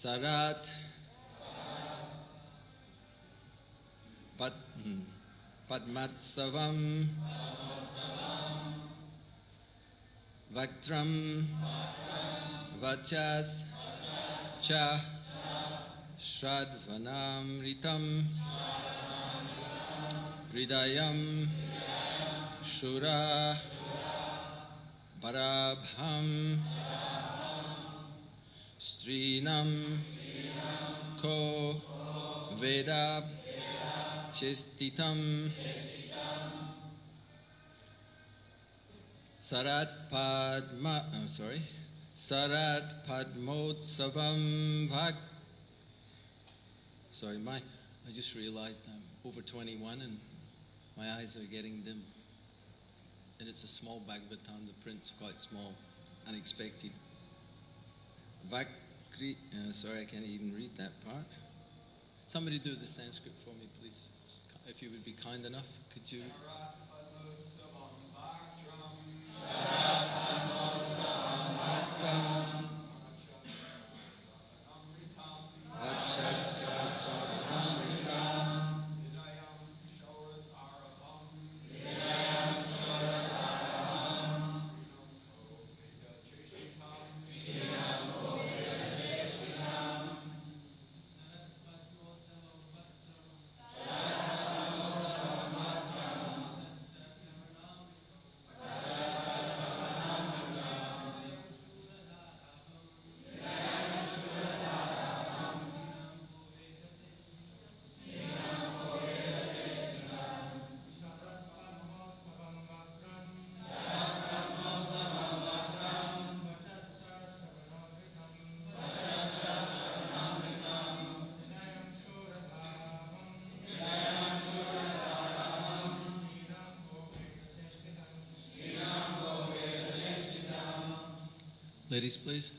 Sarat Padmatsavam Vaktram Vachas Cha Shradvanamritam Hridayam Shura Parabham Strinam Ko Veda Chestitam Sarat Padmotsavam Bhak. Sorry, I just realized I'm over 21 and my eyes are getting dim. And it's a small Bhagavatam, the print's quite small, unexpected. Sorry, I can't even read that part. Somebody do the Sanskrit for me, please. If you would be kind enough, could you? Ladies, please.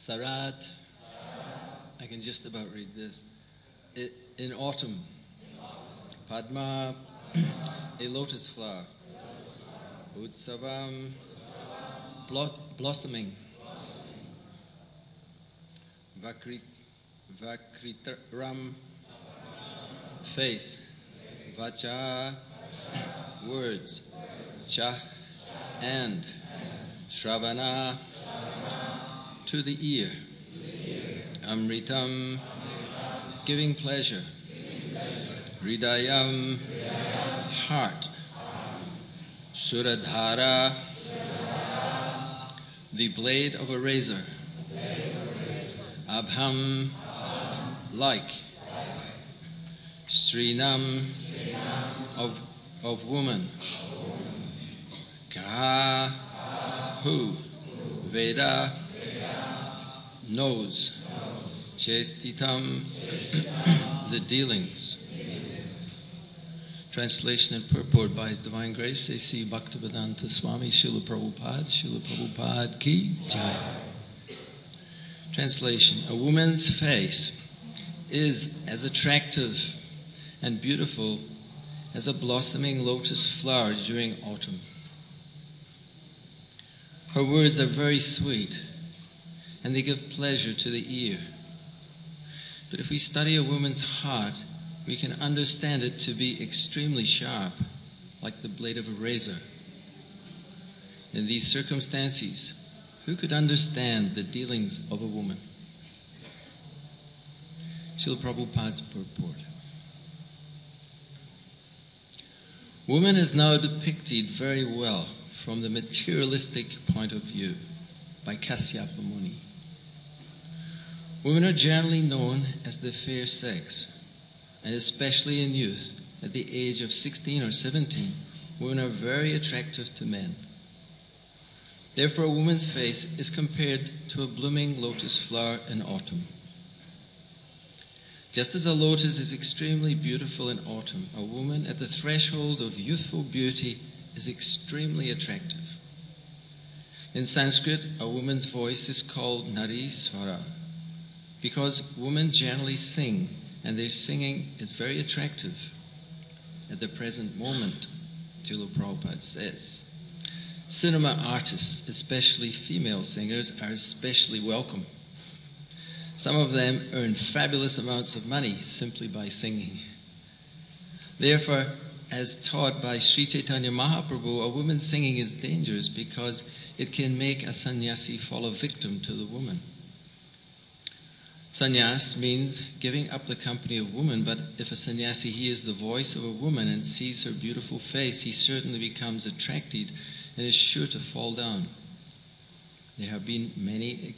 Sarat, I can just about read this. In autumn, Padma, a lotus flower. Utsavam, blossoming. Vakritaram, face. Vacha, words. Cha, and. Shravana, to the ear. Amritam, giving pleasure. Hridayam, heart. Suradhara, the blade of a razor. Abham, like. Strinam, of woman. Ka, who. Veda, knows. Chestitam, the dealings. Translation and purport by His Divine Grace A.C. Bhaktivedanta Swami Srila Prabhupada Ki Jai. Translation: a woman's face is as attractive and beautiful as a blossoming lotus flower during autumn. Her words are very sweet and they give pleasure to the ear. But if we study a woman's heart, we can understand it to be extremely sharp, like the blade of a razor. In these circumstances, who could understand the dealings of a woman? Srila Prabhupada's purport. Woman is now depicted very well from the materialistic point of view by Kasyapa Muni. Women are generally known as the fair sex, and especially in youth, at the age of 16 or 17, women are very attractive to men. Therefore, a woman's face is compared to a blooming lotus flower in autumn. Just as a lotus is extremely beautiful in autumn, a woman at the threshold of youthful beauty is extremely attractive. In Sanskrit, a woman's voice is called Nari Swara, because women generally sing, and their singing is very attractive. At the present moment, Srila Prabhupada says, cinema artists, especially female singers, are especially welcome. Some of them earn fabulous amounts of money simply by singing. Therefore, as taught by Sri Chaitanya Mahaprabhu, a woman singing is dangerous because it can make a sannyasi fall a victim to the woman. Sannyas means giving up the company of woman, but if a sannyasi hears the voice of a woman and sees her beautiful face, he certainly becomes attracted and is sure to fall down. There have been many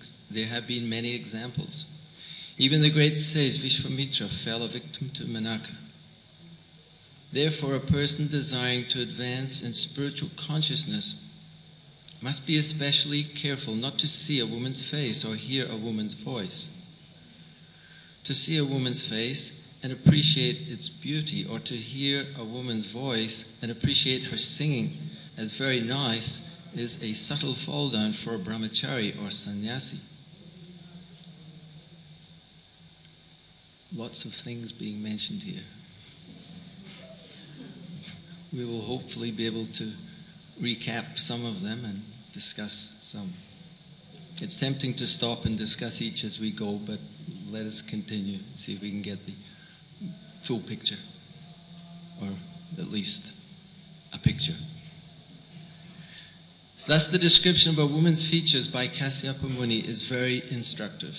examples. Even the great sage Vishwamitra fell a victim to Manaka. Therefore, a person desiring to advance in spiritual consciousness must be especially careful not to see a woman's face or hear a woman's voice. To see a woman's face and appreciate its beauty, or to hear a woman's voice and appreciate her singing as very nice, is a subtle fall down for a brahmachari or sannyasi. Lots of things being mentioned here. We will hopefully be able to recap some of them and discuss some. It's tempting to stop and discuss each as we go, but let us continue, see if we can get the full picture, or at least a picture. Thus, the description of a woman's features by Kasyapa Muni is very instructive.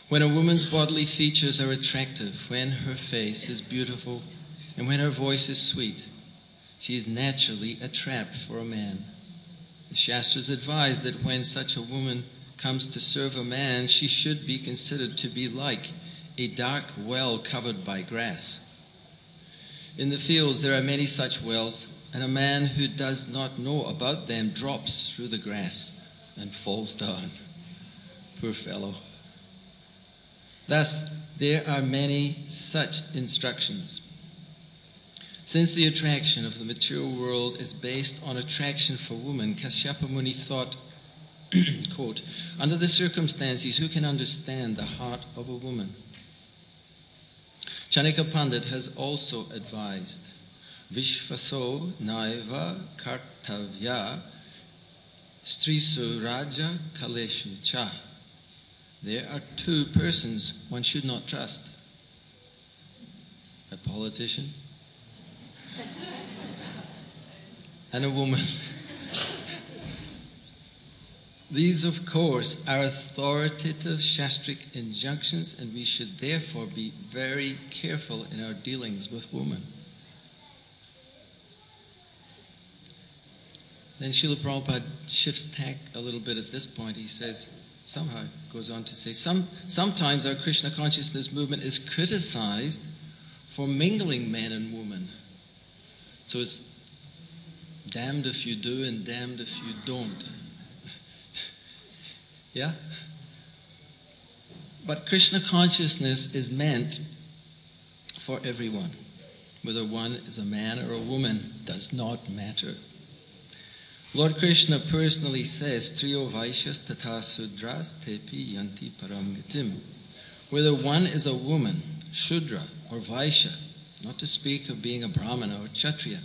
When a woman's bodily features are attractive, when her face is beautiful, and when her voice is sweet, she is naturally a trap for a man. The Shastras advise that when such a woman comes to serve a man, she should be considered to be like a dark well covered by grass. In the fields there are many such wells, and a man who does not know about them drops through the grass and falls down. Poor fellow. Thus, there are many such instructions. Since the attraction of the material world is based on attraction for woman, Kasyapa Muni thought, quote, under the circumstances, who can understand the heart of a woman? Chanika Pandit has also advised, Vishvaso naiva kartavya strisu raja kaleshu cha. There are two persons one should not trust. A politician and a woman. These, of course, are authoritative Shastric injunctions, and we should therefore be very careful in our dealings with women. Then Srila Prabhupada shifts tack a little bit at this point. He says, somehow goes on to say, sometimes our Krishna consciousness movement is criticized for mingling men and women. So it's damned if you do and damned if you don't. Yeah? But Krishna consciousness is meant for everyone. Whether one is a man or a woman does not matter. Lord Krishna personally says, Triyo Vaishyas Tata Sudras Tepi Yanti Param Gatim. Whether one is a woman, Shudra, or Vaishya, not to speak of being a Brahmana or Kshatriya,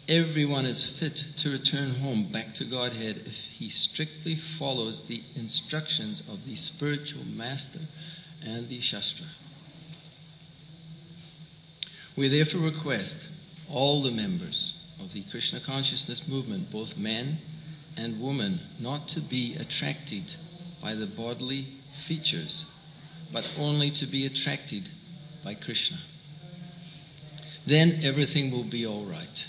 everyone is fit to return home back to Godhead if he strictly follows the instructions of the spiritual master and the Shastra. We therefore request all the members of the Krishna consciousness movement, both men and women, not to be attracted by the bodily features, but only to be attracted by Krishna. Then everything will be all right.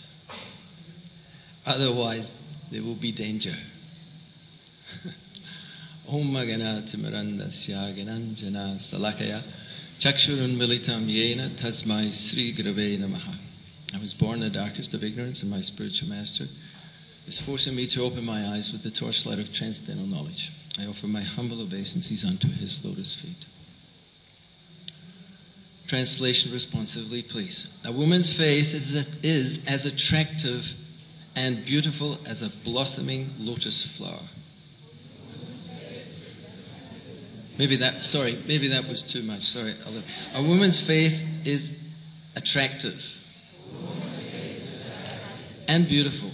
Otherwise, there will be danger. Om Magana Timirandasya Gananjana Salakaya Chakshurun Militam Yena Tasmai Sri Grave Namaha. I was born in the darkest of ignorance, and my spiritual master is forcing me to open my eyes with the torchlight of transcendental knowledge. I offer my humble obeisances unto his lotus feet. Translation responsively, please. A woman's face is as attractive and beautiful as a blossoming lotus flower. Maybe that was too much. Sorry. A woman's face is attractive and beautiful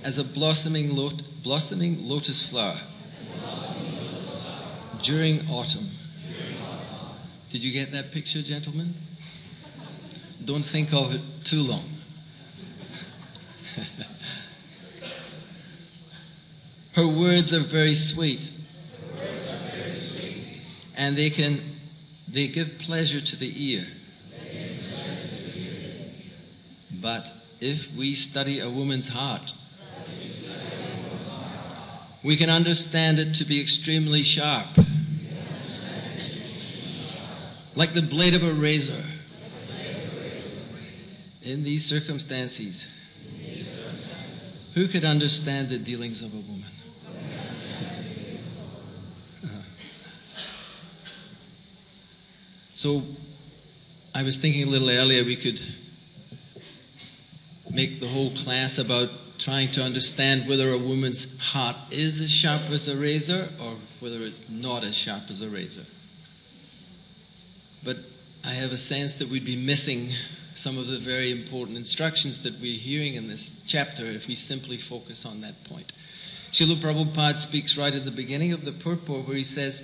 as a blossoming lotus flower during autumn. Did you get that picture, gentlemen? Don't think of it too long. Her words are very sweet. And they give pleasure to the ear. But if we study a woman's heart, we can understand it to be extremely sharp, like the blade of a razor. In these circumstances, who could understand the dealings of a woman? So I was thinking a little earlier we could make the whole class about trying to understand whether a woman's heart is as sharp as a razor or whether it's not as sharp as a razor. But I have a sense that we'd be missing some of the very important instructions that we're hearing in this chapter if we simply focus on that point. Srila Prabhupada speaks right at the beginning of the purport where he says,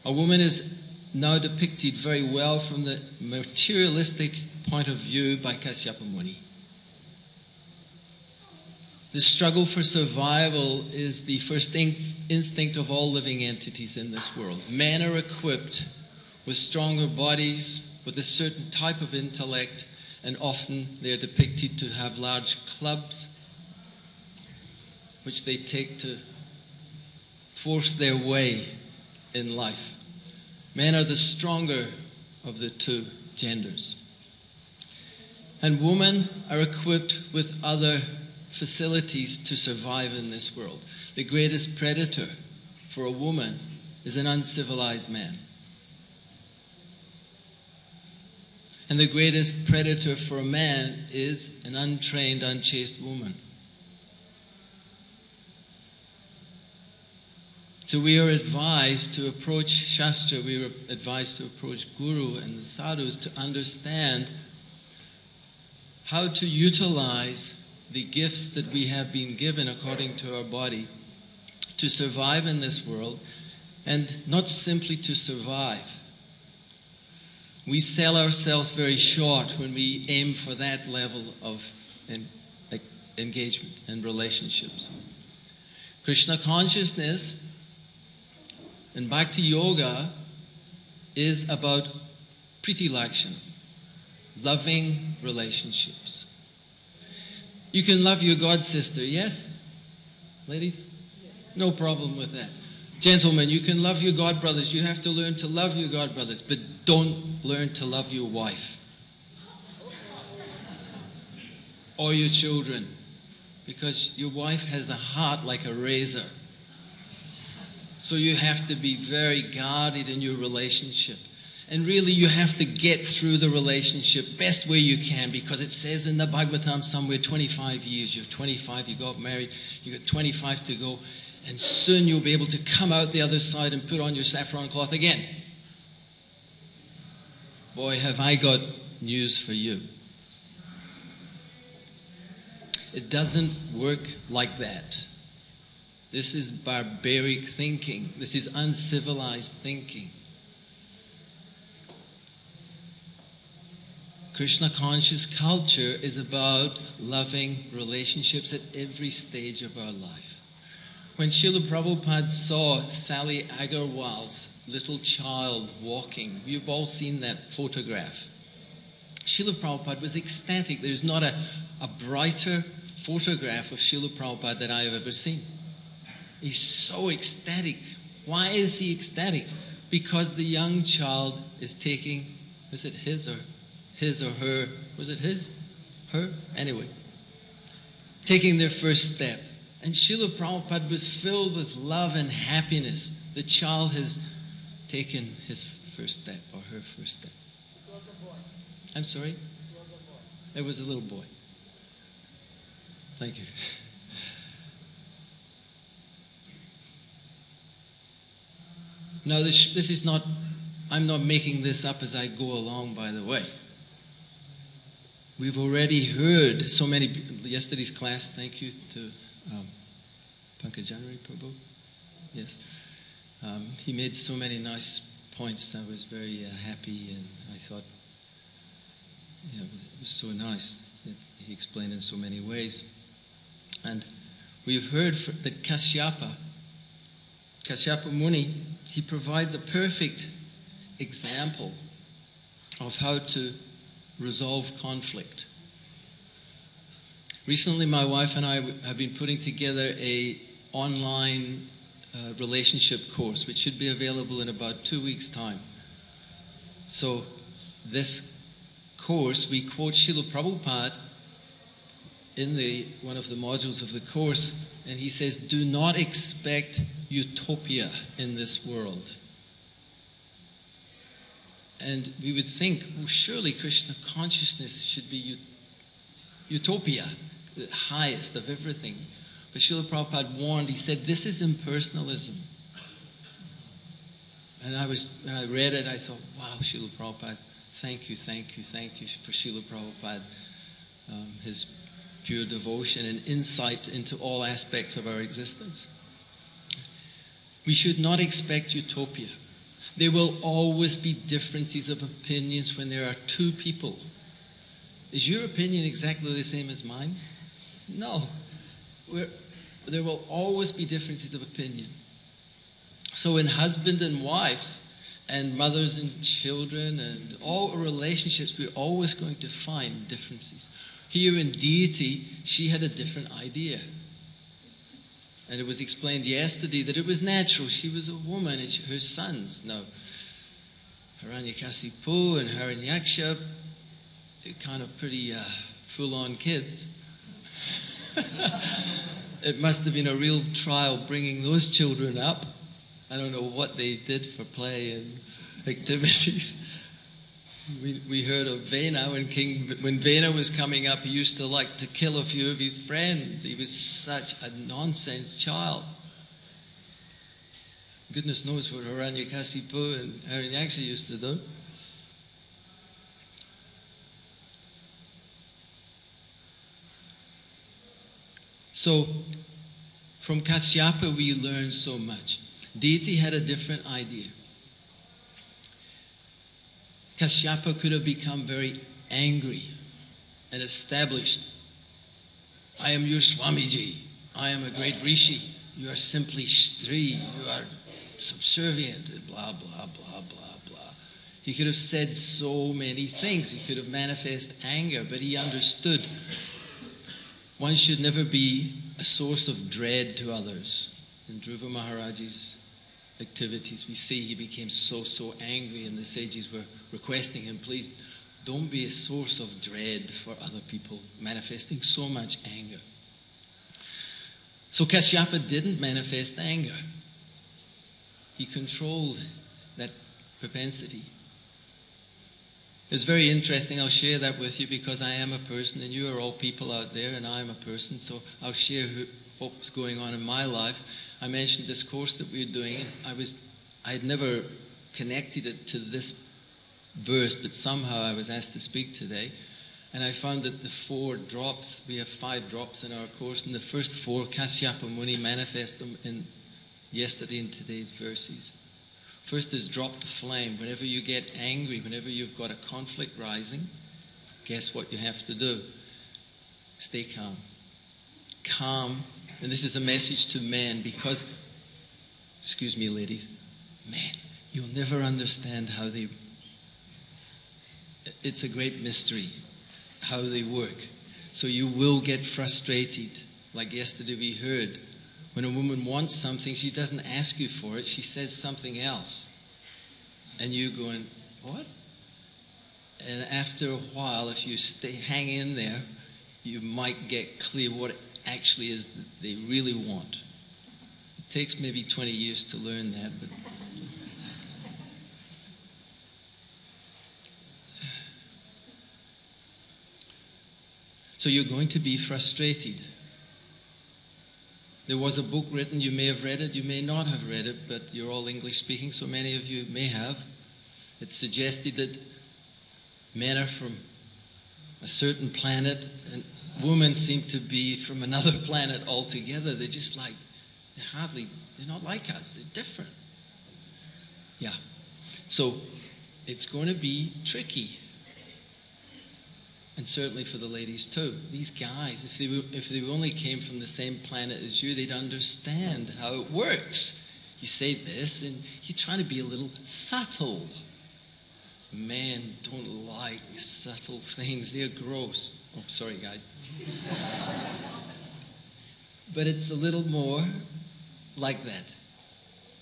a woman is now depicted very well from the materialistic point of view by Kasyapa Muni. The struggle for survival is the first instinct of all living entities in this world. Men are equipped with stronger bodies, with a certain type of intellect, and often they're depicted to have large clubs which they take to force their way in life. Men are the stronger of the two genders. And women are equipped with other facilities to survive in this world. The greatest predator for a woman is an uncivilized man. And the greatest predator for a man is an untrained, unchaste woman. So we are advised to approach Shastra, we are advised to approach Guru and the sadhus to understand how to utilize the gifts that we have been given according to our body to survive in this world, and not simply to survive. We sell ourselves very short when we aim for that level of engagement and relationships. Krishna consciousness and Bhakti Yoga is about Priti Lakshana, loving relationships. You can love your god sister, yes? Ladies? No problem with that. Gentlemen, you can love your god brothers. You have to learn to love your god brothers, but don't learn to love your wife or your children, because your wife has a heart like a razor. So you have to be very guarded in your relationship. And really you have to get through the relationship best way you can, because it says in the Bhagavatam somewhere 25 years. You're 25, you got married, you got 25 to go, and soon you'll be able to come out the other side and put on your saffron cloth again. Boy, have I got news for you. It doesn't work like that. This is barbaric thinking. This is uncivilized thinking. Krishna conscious culture is about loving relationships at every stage of our life. When Srila Prabhupada saw Sally Agarwal's little child walking, you've all seen that photograph. Srila Prabhupada was ecstatic. There's not a brighter photograph of Srila Prabhupada that I have ever seen. He's so ecstatic. Why is he ecstatic? Because the young child is taking, is it his or her? Was it his? Her? Anyway. Taking their first step. And Srila Prabhupada was filled with love and happiness. The child has taken his first step or her first step. It was a boy. I'm sorry? It was a boy. It was a little boy. Thank you. Now, this is not, I'm not making this up as I go along, by the way. We've already heard so many, yesterday's class, thank you to Pankajari Prabhu. Yes. He made so many nice points. I was very happy, and I thought, you know, it was so nice that he explained in so many ways. And we've heard that Kashyapa Muni, he provides a perfect example of how to resolve conflict. Recently, my wife and I have been putting together an online relationship course, which should be available in about 2 weeks' time. So, this course, we quote Srila Prabhupada in one of the modules of the course, and he says, do not expect utopia in this world. And we would think, well, surely Krishna consciousness should be utopia, the highest of everything. But Srila Prabhupada warned, he said, this is impersonalism. And when I read it, I thought, wow, Srila Prabhupada, thank you for Srila Prabhupada, his pure devotion and insight into all aspects of our existence. We should not expect utopia. There will always be differences of opinions when there are two people. Is your opinion exactly the same as mine? No. There will always be differences of opinion. So in husband and wives, and mothers and children, and all relationships, we're always going to find differences. Here in deity, she had a different idea. And it was explained yesterday that it was natural. She was a woman, and her sons, now, Hiranyakasipu and Hiranyaksha, they're kind of pretty full-on kids. It must have been a real trial bringing those children up. I don't know what they did for play and activities. We heard of Vena when Vena was coming up, he used to like to kill a few of his friends. He was such a nonsense child. Goodness knows what Hiranyakasipu and Hiranyaksha used to do. So, from Kashyapa we learn so much. Deity had a different idea. Kashyapa could have become very angry and established, I am your Swamiji, I am a great rishi, you are simply Stri, you are subservient, and blah, blah, blah, blah, blah. He could have said so many things. He could have manifested anger, but he understood one should never be a source of dread to others. In Dhruva Maharaj's activities, we see he became so angry, and the sages were requesting him, please don't be a source of dread for other people, manifesting so much anger. So Kashyapa didn't manifest anger. He controlled that propensity. It's very interesting. I'll share that with you because I am a person and you are all people out there and I am a person, so I'll share what's going on in my life. I mentioned this course that we're doing. I had never connected it to this verse, but somehow I was asked to speak today. And I found that the 4 drops, we have 5 drops in our course, and the first 4, Kashyapa Muni manifest them in yesterday and today's verses. First is drop the flame. Whenever you get angry, whenever you've got a conflict rising, guess what you have to do? Stay calm. Calm. And this is a message to men because, excuse me ladies, men, you'll never understand how it's a great mystery how they work. So you will get frustrated. Like yesterday we heard, When a woman wants something, she doesn't ask you for it, she says something else. And you're going, what? And after a while, if you hang in there, you might get clear what it actually is that they really want. It takes maybe 20 years to learn that, but so you're going to be frustrated. There was a book written, you may have read it, you may not have read it, but you're all English speaking, so many of you may have. It suggested that men are from a certain planet and women seem to be from another planet altogether. They're just like, they're not like us, they're different. Yeah. So it's going to be tricky. And certainly for the ladies too. These guys, if they only came from the same planet as you, they'd understand how it works. You say this and you're trying to be a little subtle. Men don't like subtle things. They're gross. Oh, sorry, guys. But it's a little more like that.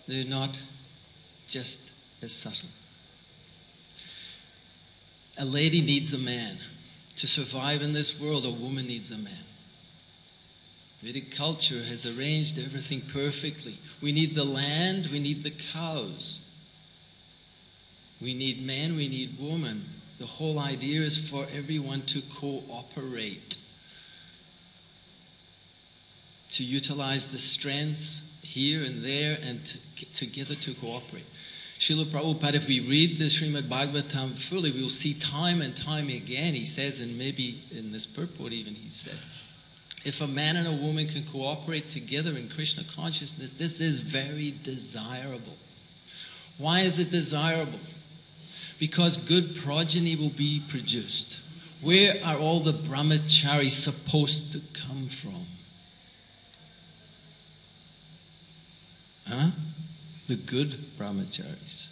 They're not just as subtle. A lady needs a man. To survive in this world, a woman needs a man. Vedic culture has arranged everything perfectly. We need the land, we need the cows. We need men, we need women. The whole idea is for everyone to cooperate, to utilize the strengths here and there and together to cooperate. Srila Prabhupada, if we read the Srimad Bhagavatam fully, we'll see time and time again, he says, and maybe in this purport even he said, if a man and a woman can cooperate together in Krishna consciousness, this is very desirable. Why is it desirable? Because good progeny will be produced. Where are all the brahmacharis supposed to come from? Huh? The good brahmacharis.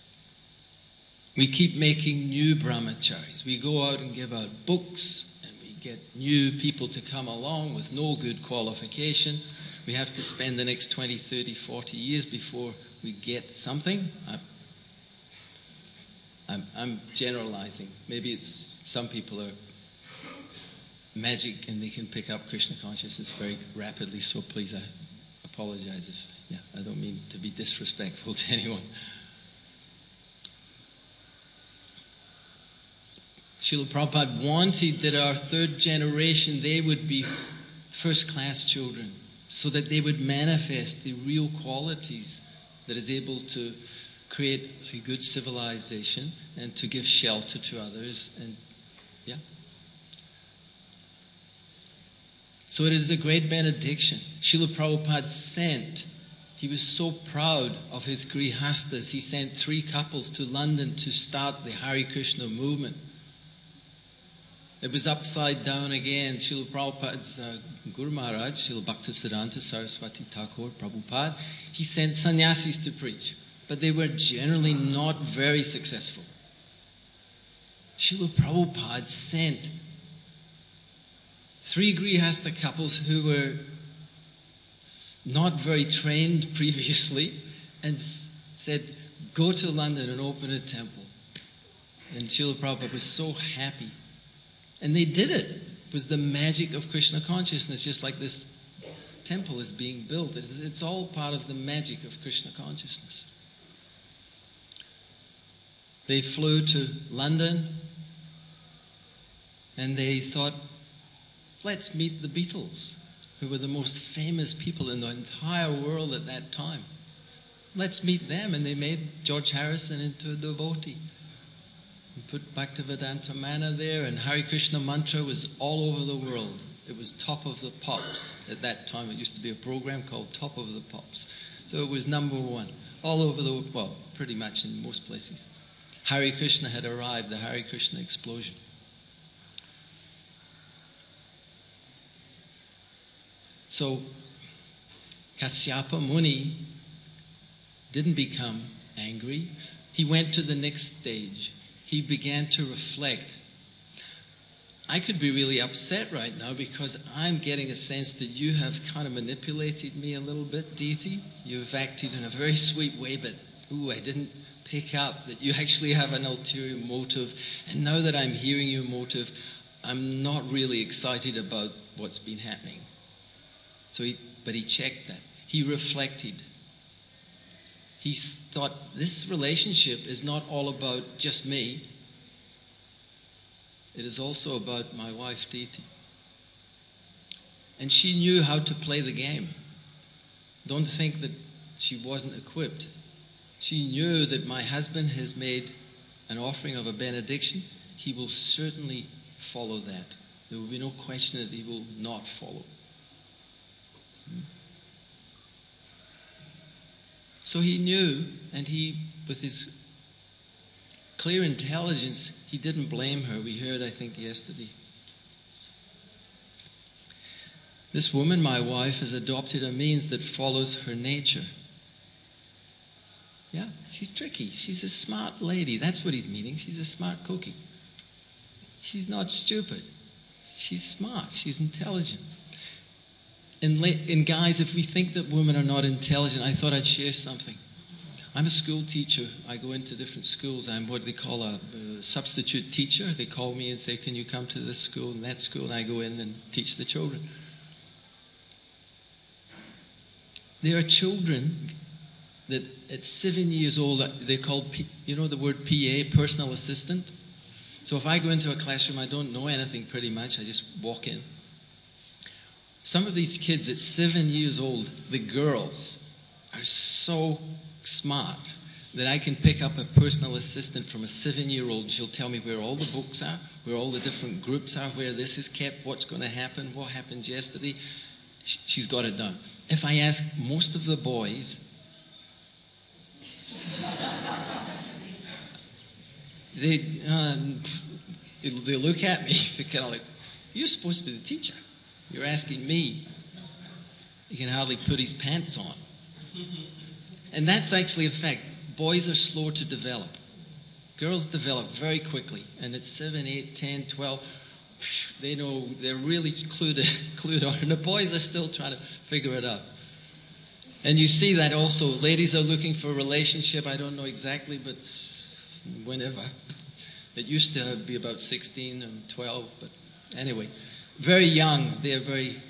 We keep making new brahmacharis. We go out and give out books and we get new people to come along with no good qualification. We have to spend the next 20, 30, 40 years before we get something. I'm generalizing. Maybe it's some people are magic and they can pick up Krishna consciousness very rapidly, so please, I apologize if I don't mean to be disrespectful to anyone. Srila Prabhupada wanted that our third generation, they would be first-class children, so that they would manifest the real qualities that is able to create a good civilization and to give shelter to others. And so it is a great benediction. Srila Prabhupada sent. He was so proud of his grihastas. He sent 3 couples to London to start the Hare Krishna movement. It was upside down again. Srila Prabhupada's Guru Maharaj, Srila Bhaktisiddhanta Saraswati Thakur Prabhupada, he sent sannyasis to preach. But they were generally not very successful. Srila Prabhupada sent 3 grihasta couples who were not very trained previously, and said, go to London and open a temple. And Srila Prabhupada was so happy. And they did it. It was the magic of Krishna consciousness, just like this temple is being built. It's all part of the magic of Krishna consciousness. They flew to London and they thought, let's meet the Beatles, who were the most famous people in the entire world at that time. Let's meet them. And they made George Harrison into a devotee. And put Bhaktivedanta Manna there, and Hare Krishna mantra was all over the world. It was top of the pops at that time. It used to be a program called Top of the Pops. So it was #1 all over the world, well, pretty much in most places. Hare Krishna had arrived, the Hare Krishna explosion. So Kasyapa Muni didn't become angry. He went to the next stage. He began to reflect. I could be really upset right now because I'm getting a sense that you have kind of manipulated me a little bit, deity. You've acted in a very sweet way, but I didn't pick up that you actually have an ulterior motive. And now that I'm hearing your motive, I'm not really excited about what's been happening. But he checked that. He reflected. He thought, this relationship is not all about just me. It is also about my wife, Deity. And she knew how to play the game. Don't think that she wasn't equipped. She knew that my husband has made an offering of a benediction. He will certainly follow that. There will be no question that he will not follow. So he knew, and he, with his clear intelligence, he didn't blame her. We heard, I think, yesterday. This woman, my wife, has adopted a means that follows her nature. Yeah, she's tricky. She's a smart lady. That's what he's meaning. She's a smart cookie. She's not stupid. She's smart. She's intelligent. And guys, if we think that women are not intelligent, I thought I'd share something. I'm a school teacher. I go into different schools. I'm what they call a substitute teacher. They call me and say, can you come to this school and that school? And I go in and teach the children. There are children that at 7 years old, they're called, you know the word PA, personal assistant? So if I go into a classroom, I don't know anything pretty much. I just walk in. Some of these kids at 7 years old, the girls, are so smart that I can pick up a personal assistant from a 7-year-old. She'll tell me where all the books are, where all the different groups are, where this is kept, what's going to happen, what happened yesterday. She's got it done. If I ask most of the boys, they look at me, they're kind of like, you're supposed to be the teacher. You're asking me. He can hardly put his pants on. And that's actually a fact. Boys are slow to develop. Girls develop very quickly. And at 7, 8, 10, 12, they know, they're really clued on. And the boys are still trying to figure it out. And you see that also. Ladies are looking for a relationship. I don't know exactly, but whenever. It used to be about 16 and 12. But anyway, very young. They're very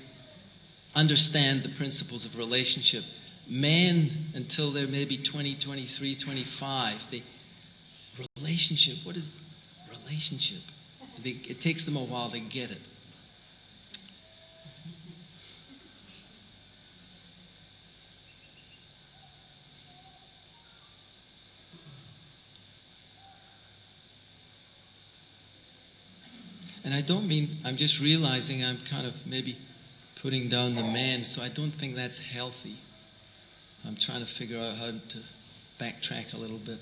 understand the principles of relationship. Men, until they're maybe 20, 23, 25, relationship, what is relationship? It takes them a while to get it. And I don't mean, I'm just realizing I'm kind of maybe putting down the man, so I don't think that's healthy. I'm trying to figure out how to backtrack a little bit.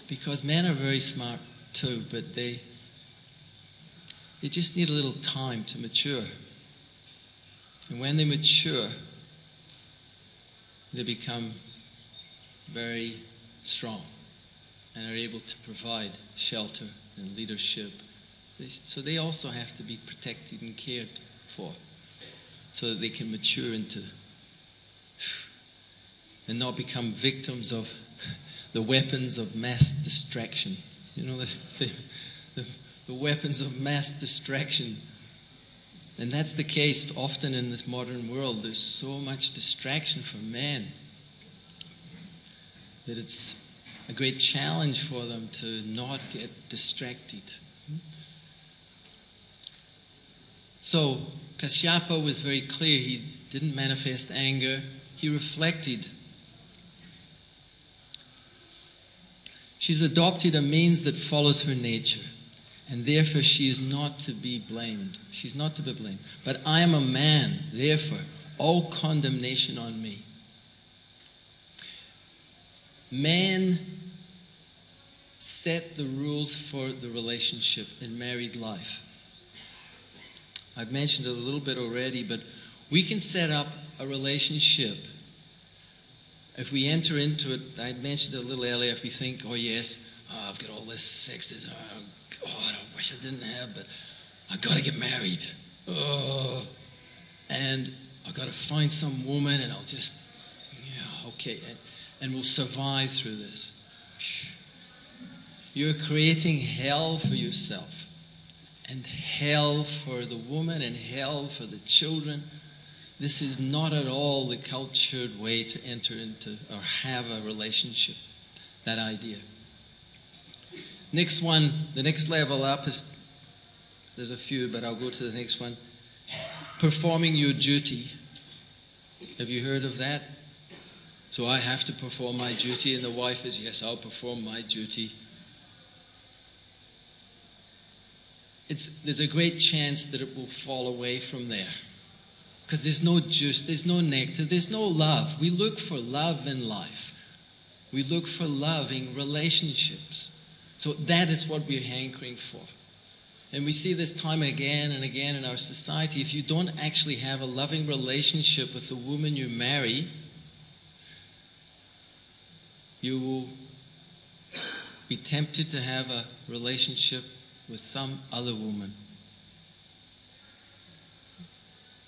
Because men are very smart too, but they just need a little time to mature. And when they mature, they become very strong and are able to provide shelter and leadership. So they also have to be protected and cared for, so that they can mature into and not become victims of the weapons of mass distraction. You know, the weapons of mass distraction. And that's the case often in this modern world. There's so much distraction for men that it's a great challenge for them to not get distracted. So Kashyapa was very clear. He didn't manifest anger. He reflected. She's adopted a means that follows her nature, and therefore she is not to be blamed. She's not to be blamed. But I am a man, therefore all condemnation on me. Men set the rules for the relationship in married life. I've mentioned it a little bit already, but we can set up a relationship. If we enter into it, I mentioned it a little earlier, if we think, oh yes, Oh, I've got all this sex. Oh, God, I wish I didn't have, but I've got to get married. Oh, and I've got to find some woman, and I'll just, yeah, okay, and we'll survive through this. You're creating hell for yourself, and hell for the woman, and hell for the children. This is not at all the cultured way to enter into or have a relationship, that idea. Next one, the next level up is, there's a few, but I'll go to the next one. Performing your duty. Have you heard of that? So I have to perform my duty, and the wife is, yes, I'll perform my duty. There's a great chance that it will fall away from there. Because there's no juice, there's no nectar, there's no love. We look for love in life. We look for loving relationships. So that is what we're hankering for. And we see this time again and again in our society. If you don't actually have a loving relationship with the woman you marry, you will be tempted to have a relationship with some other woman.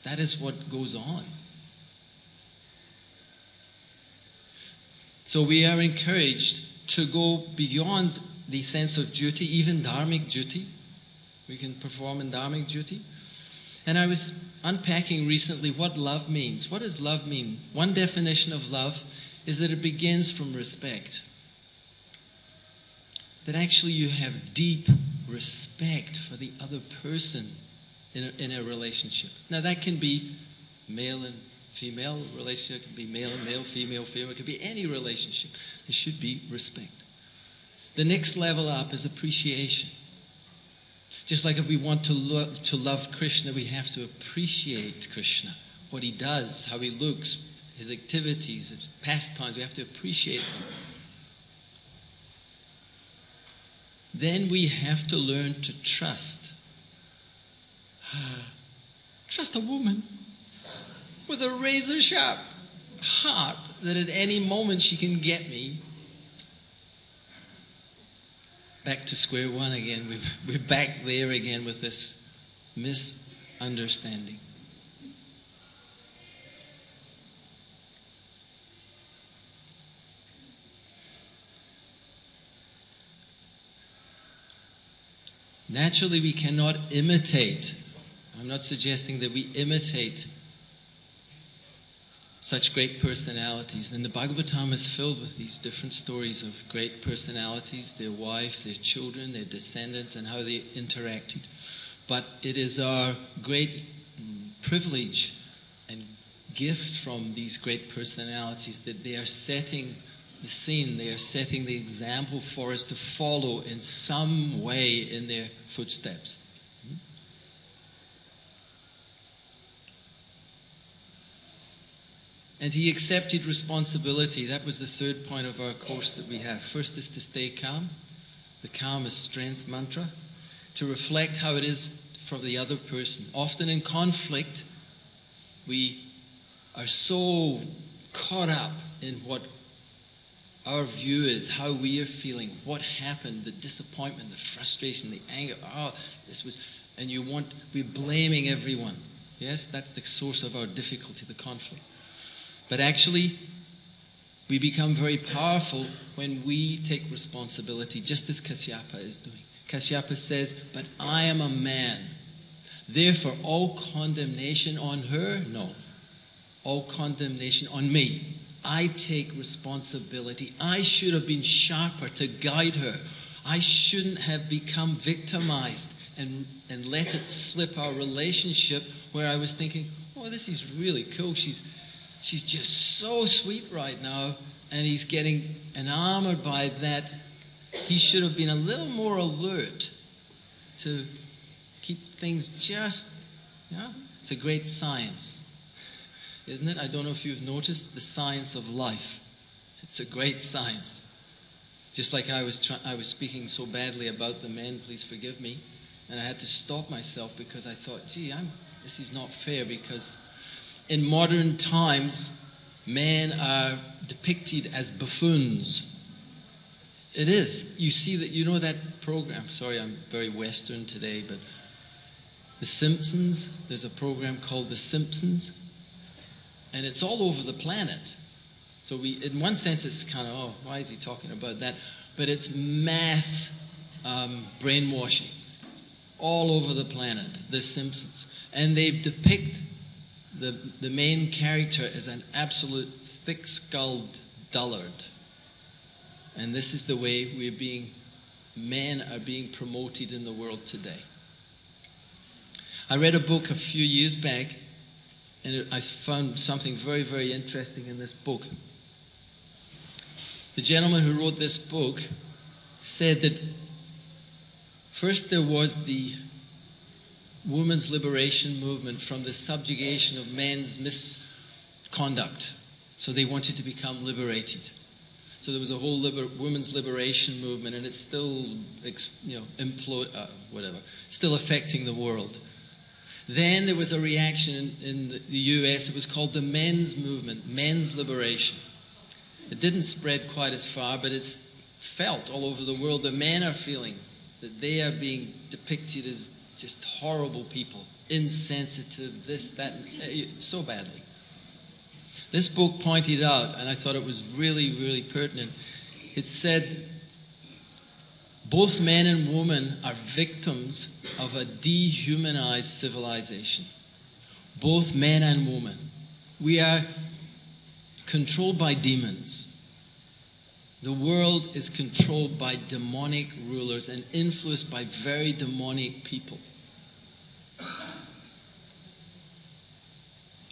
That is what goes on. So we are encouraged to go beyond the sense of duty, even dharmic duty. We can perform in dharmic duty. And I was unpacking recently what love means. What does love mean? One definition of love is that it begins from respect. That actually you have deep respect for the other person in a relationship. Now that can be male and female relationship, it can be male and male, female, female, it can be any relationship. There should be respect. The next level up is appreciation. Just like if we want to love Krishna, we have to appreciate Krishna, what he does, how he looks, his activities, his pastimes. We have to appreciate them. Then we have to learn to trust. Trust a woman with a razor-sharp heart that at any moment she can get me. Back to square one again. We're back there again with this misunderstanding. Naturally, we cannot imitate. I'm not suggesting that we imitate such great personalities. And the Bhagavatam is filled with these different stories of great personalities, their wives, their children, their descendants, and how they interacted. But it is our great privilege and gift from these great personalities that they are setting the scene, they are setting the example for us to follow in some way in their footsteps. And he accepted responsibility. That was the third point of our course that we have. First is to stay calm. The calm is strength mantra. To reflect how it is for the other person. Often in conflict, we are so caught up in what our view is, how we are feeling, what happened, the disappointment, the frustration, the anger. Oh, this was, and we're blaming everyone. Yes, that's the source of our difficulty, the conflict. But actually, we become very powerful when we take responsibility, just as Kashyapa is doing. Kashyapa says, but I am a man. Therefore, all condemnation on her? No. All condemnation on me. I take responsibility. I should have been sharper to guide her. I shouldn't have become victimized and let it slip our relationship where I was thinking, oh, this is really cool. She's just so sweet right now, and he's getting enamored by that. He should have been a little more alert to keep things just, it's a great science, isn't it? I don't know if you've noticed the science of life. It's a great science. Just like I was speaking so badly about the men, please forgive me, and I had to stop myself because I thought, gee, this is not fair, because in modern times, men are depicted as buffoons. It is. You see that, you know that program, sorry, I'm very Western today, but The Simpsons, there's a program called The Simpsons, and it's all over the planet. So in one sense, it's kind of, oh, why is he talking about that? But it's mass brainwashing all over the planet, The Simpsons. And they depict the main character as an absolute thick-skulled dullard. And this is the way men are being promoted in the world today. I read a book a few years back, and I found something very, very interesting in this book. The gentleman who wrote this book said that first there was the women's liberation movement from the subjugation of men's misconduct. So they wanted to become liberated. So there was a whole women's liberation movement, and it's still, still affecting the world. Then there was a reaction in the US. It was called the men's movement, men's liberation. It didn't spread quite as far, but it's felt all over the world. The men are feeling that they are being depicted as just horrible people, insensitive, this, that, so badly. This book pointed out, and I thought it was really, really pertinent, it said both men and women are victims of a dehumanized civilization. Both men and women. We are controlled by demons. The world is controlled by demonic rulers and influenced by very demonic people.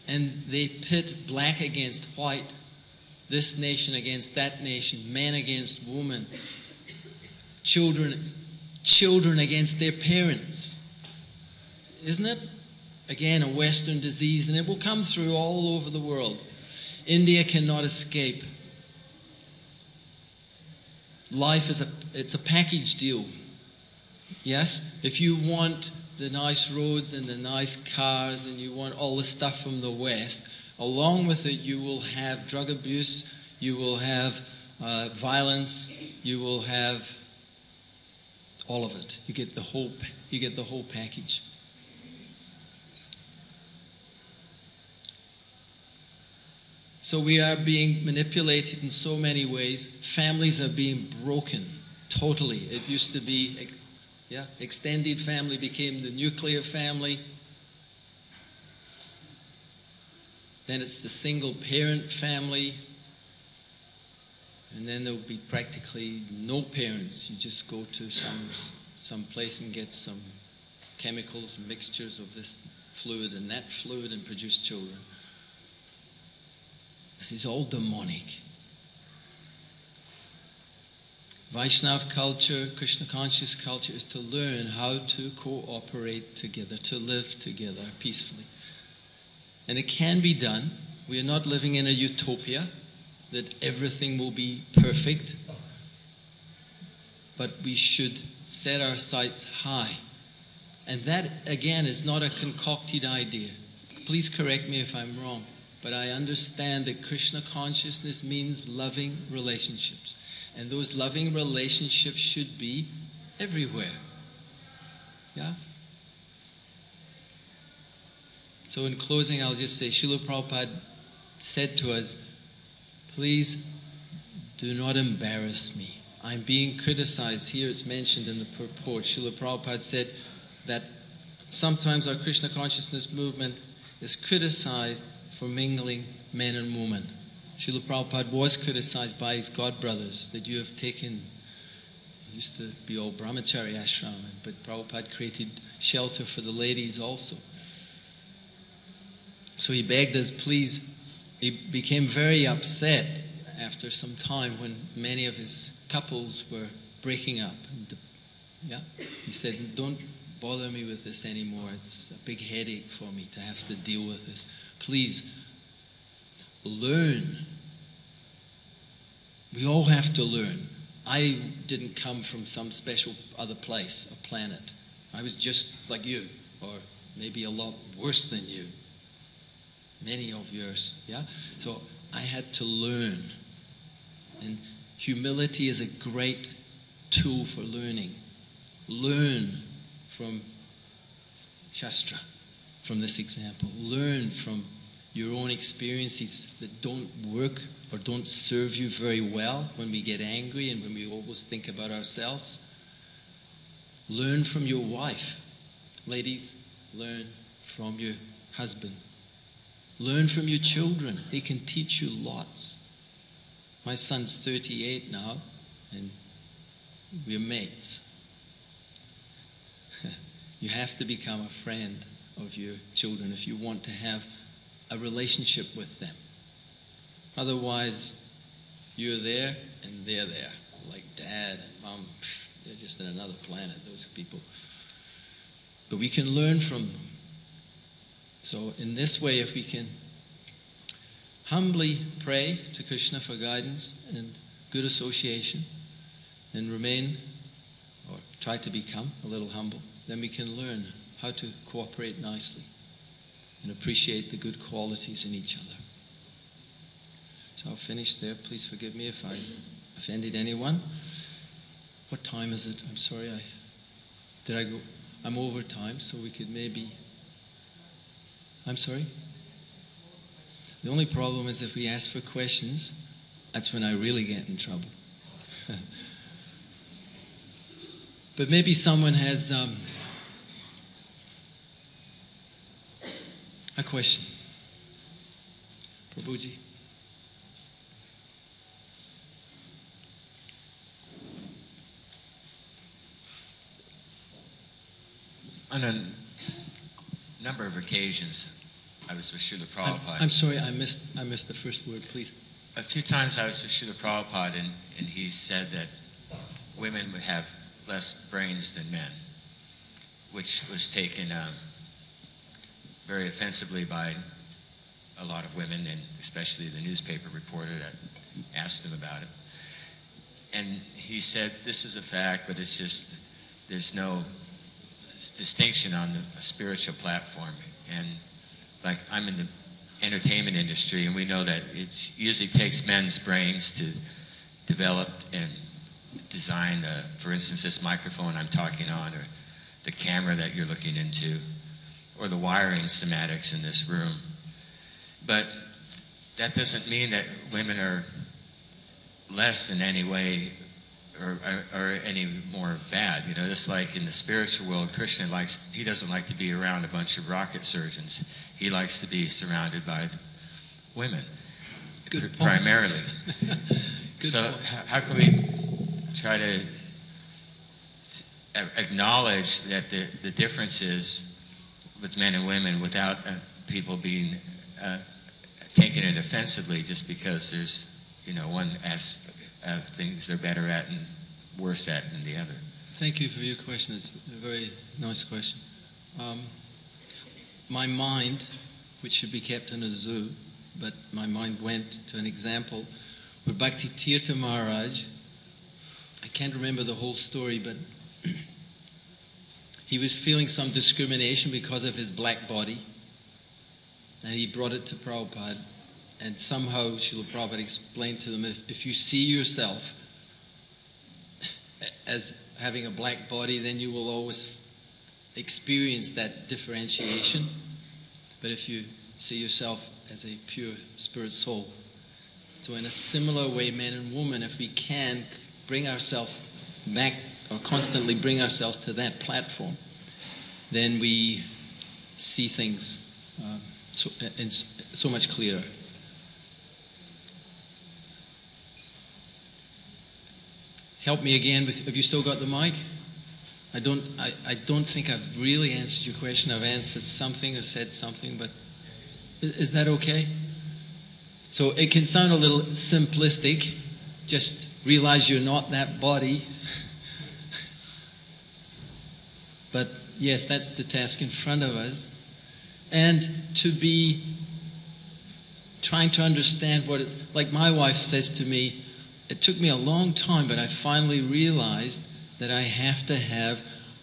And they pit black against white, this nation against that nation, men against women, children against their parents. Isn't it? Again, a Western disease, and it will come through all over the world. India cannot escape. Life is it's a package deal. Yes? If you want the nice roads and the nice cars and you want all the stuff from the West, along with it you will have drug abuse, you will have violence, you will have all of it. You get the whole package. So we are being manipulated in so many ways. Families are being broken totally. It used to be, extended family became the nuclear family. Then it's the single parent family. And then there will be practically no parents. You just go to some place and get some chemicals, mixtures of this fluid and that fluid and produce children. This is all demonic. Vaishnava culture, Krishna conscious culture is to learn how to cooperate together, to live together peacefully. And it can be done. We are not living in a utopia that everything will be perfect. But we should set our sights high. And that, again, is not a concocted idea. Please correct me if I'm wrong. But I understand that Krishna consciousness means loving relationships. And those loving relationships should be everywhere. Yeah? So in closing, I'll just say, Srila Prabhupada said to us, please do not embarrass me. I'm being criticized. Here it's mentioned in the purport. Srila Prabhupada said that sometimes our Krishna consciousness movement is criticized for mingling men and women. Srila Prabhupada was criticized by his godbrothers that you have taken, it used to be all brahmachari ashram, but Prabhupada created shelter for the ladies also. So he begged us, please. He became very upset after some time when many of his couples were breaking up. He said, don't bother me with this anymore. It's a big headache for me to have to deal with this. Please, learn. We all have to learn. I didn't come from some special other place, a planet. I was just like you, or maybe a lot worse than you. Many of yours, yeah? So I had to learn. And Humility is a great tool for learning. Learn from Shastra, from this example. Learn from your own experiences that don't work or don't serve you very well when we get angry and when we always think about ourselves. Learn from your wife. Ladies, learn from your husband. Learn from your children. They can teach you lots. My son's 38 now, and we're mates. You have to become a friend of your children if you want to have a relationship with them. Otherwise, you're there and they're there. Like dad and mom, they're just in another planet, those people. But we can learn from them. So in this way, if we can humbly pray to Krishna for guidance and good association, and remain, or try to become, a little humble, then we can learn how to cooperate nicely and appreciate the good qualities in each other. So I'll finish there. Please forgive me if I offended anyone. What time is it? I'm sorry, did I go? I'm over time, so we could maybe... I'm sorry? The only problem is if we ask for questions, that's when I really get in trouble. But maybe someone has a question. Prabhuji. On a number of occasions, I was with Srila Prabhupada. I'm sorry, I missed the first word, please. A few times I was with Srila Prabhupada, and he said that women would have less brains than men, which was taken very offensively by a lot of women, and especially the newspaper reporter that asked him about it. And he said, this is a fact, but it's just, there's no distinction on a spiritual platform. And like, I'm in the entertainment industry, and we know that it usually takes men's brains to develop and design, for instance, this microphone I'm talking on, or the camera that you're looking into, or the wiring schematics in this room. But that doesn't mean that women are less in any way or any more bad. You know, just like in the spiritual world, Krishna he doesn't like to be around a bunch of rocket surgeons. He likes to be surrounded by women, primarily. So how can we try to acknowledge that the difference is with men and women without people being taking it offensively just because there's, you know, one things they're better at and worse at than the other? Thank you for your question. It's a very nice question. My mind, which should be kept in a zoo, but my mind went to an example where Bhakti Tirtha Maharaj, I can't remember the whole story, but he was feeling some discrimination because of his black body, and he brought it to Prabhupada, and somehow Srila Prabhupada explained to them, if you see yourself as having a black body, then you will always experience that differentiation. But if you see yourself as a pure spirit soul, so in a similar way, men and women, if we can bring ourselves back, or constantly bring ourselves to that platform, then we see things so much clearer. Help me again with, have you still got the mic? I don't think I've really answered your question. I've answered something or said something, but is that okay? So it can sound a little simplistic. Just realize you're not that body. But yes, that's the task in front of us. And to be trying to understand what it's like. My wife says to me, it took me a long time, but I finally realized that I have to have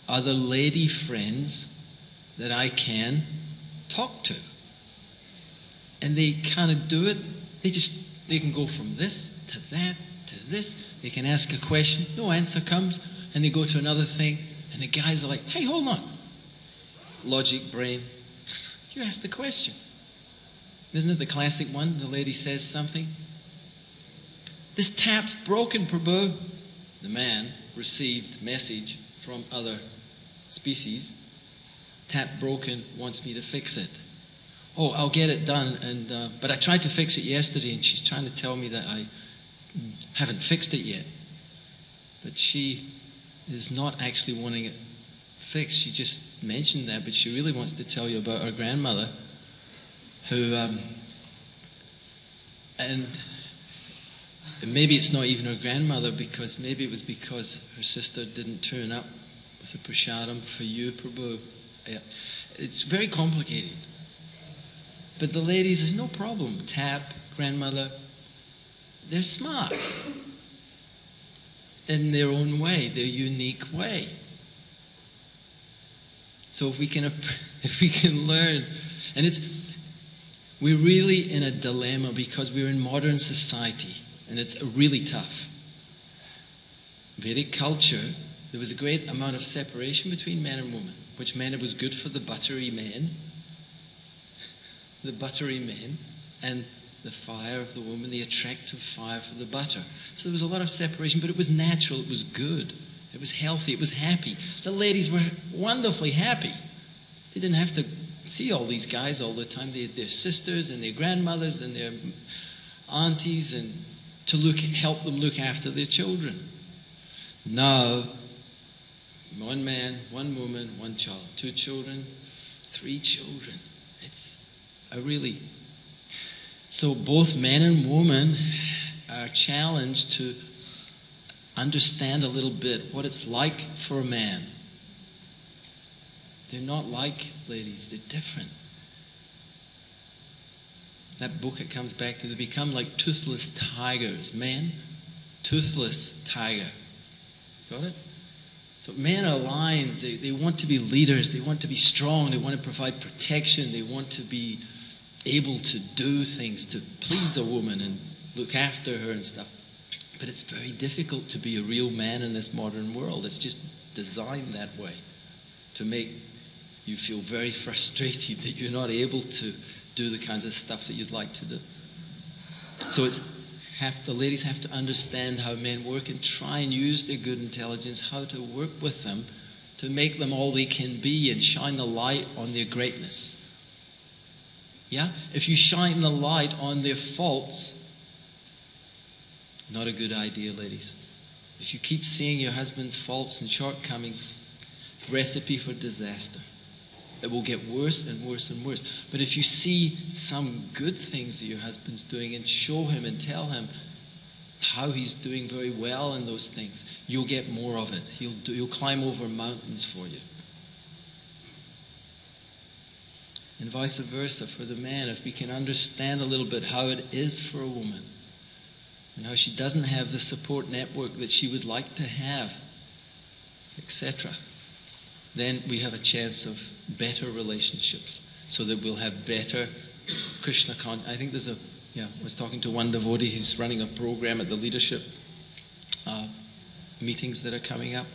other lady friends that I can talk to. And they kind of do it. They can go from this to that to this. They can ask a question, no answer comes, and they go to another thing, and the guys are like, hey, hold on. Logic, brain. You asked the question. Isn't it the classic one? The lady says something. This tap's broken, Prabhu. The man received message from other species. Tap broken, wants me to fix it. Oh, I'll get it done. But I tried to fix it yesterday, and she's trying to tell me that I haven't fixed it yet. But she is not actually wanting it fixed. She just mentioned that, but she really wants to tell you about her grandmother, who, and maybe it's not even her grandmother, because maybe it was because her sister didn't turn up with the prasadam for you, Prabhu. Yeah. It's very complicated. But the ladies, there's no problem. Tap, grandmother, they're smart in their own way, their unique way. So if we can learn, and we're really in a dilemma because we're in modern society, and it's really tough. Vedic culture, there was a great amount of separation between man and woman, which meant it was good for the buttery men, and the fire of the woman, the attractive fire for the butter. So there was a lot of separation, but it was natural, it was good, it was healthy, it was happy. The ladies were wonderfully happy. They didn't have to see all these guys all the time. They had their sisters and their grandmothers and their aunties, and to help them look after their children. Now, one man, one woman, one child, 2 children, 3 children. It's so both men and women are challenged to understand a little bit what it's like for a man. They're not like ladies, they're different. That book, it comes back to, they become like toothless tigers. Men, toothless tiger. Got it? So men are lions. They want to be leaders. They want to be strong. They want to provide protection. They want to be able to do things to please a woman and look after her and stuff. But it's very difficult to be a real man in this modern world. It's just designed that way to make you feel very frustrated that you're not able to do the kinds of stuff that you'd like to do. So the ladies have to understand how men work and try and use their good intelligence, how to work with them to make them all they can be and shine the light on their greatness. Yeah? If you shine the light on their faults, not a good idea, ladies. If you keep seeing your husband's faults and shortcomings, recipe for disaster. It will get worse and worse and worse. But if you see some good things that your husband's doing and show him and tell him how he's doing very well in those things, you'll get more of it. He'll climb over mountains for you. And vice versa for the man. If we can understand a little bit how it is for a woman and how she doesn't have the support network that she would like to have, etc., then we have a chance of better relationships, so that we'll have better Krishna consciousness. I think I was talking to one devotee who's running a program at the leadership meetings that are coming up,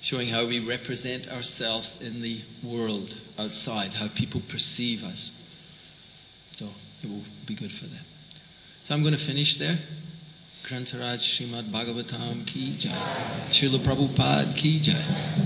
showing how we represent ourselves in the world outside, how people perceive us. So it will be good for that. So I'm going to finish there. Grantaraj Srimad Bhagavatam ki jai. Srila Prabhupada ki jai.